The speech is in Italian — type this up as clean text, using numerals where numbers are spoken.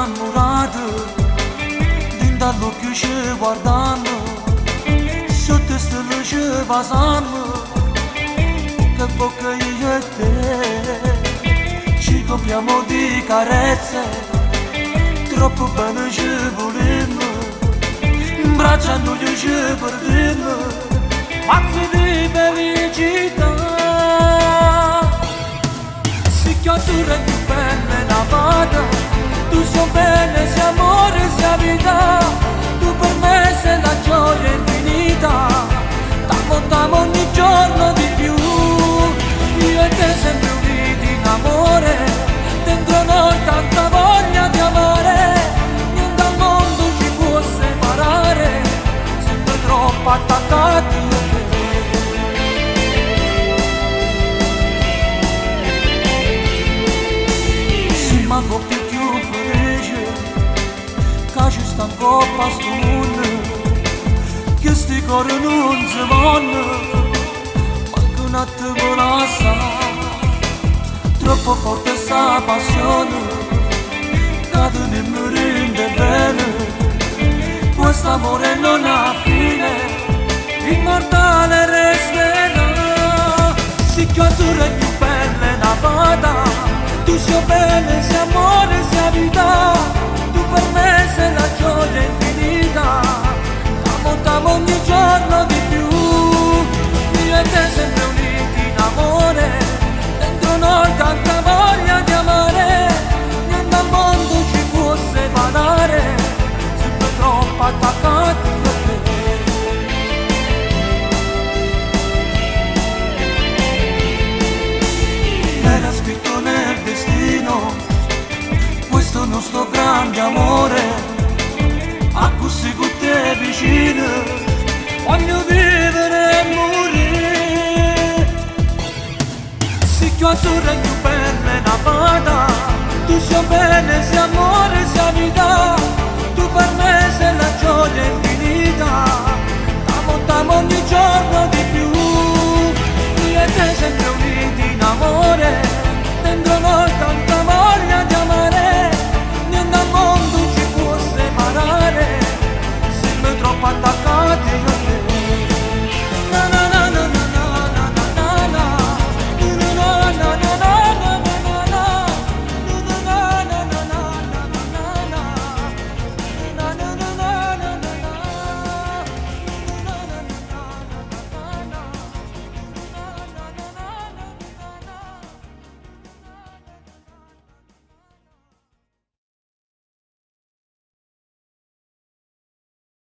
innamorato, dall'occhio ci guardando, sotto stelle ci basando, che bocca io e te, ci copriamo di carezze, troppo bene ci volemmo, in braccio a noi ci perdemmo, pazzi di felicità, si chiatura più bella la vada, tu sei bene, sei amore, sei vita, tu per me sei la gioia infinita, t'ammo ogni giorno di più, io e te sempre uniti in amore, dentro noi tanta voglia di amare, niente al mondo ci può separare, sempre troppo attaccati a te. Si manco più che ci sta in coppa a sto mondo, che sti cori non si vanno, manco un attimo la sa, troppo forte sta passione, che tu ne mi rende bene, questo amore non ha fine, immortale resterà, si chiusura è più bella è una vada, tu sei bene, sei amore, sei vita, per me sei la gioia infinita, t'ammo ogni giorno di più, io e te sempre uniti in amore, dentro noi tanta voglia di amare, niente al mondo ci può separare, sempre troppo attaccati a te. Era scritto nel destino questo nostro grande amore, a così con te vicino, voglio vivere e morire. Si chiusura più bella è una vada, tu sei bene, sei amore, sei vita, tu per me sei la gioia infinita, t'ammo ogni giorno di più, io e te sempre uniti in amore, dentro noi tanto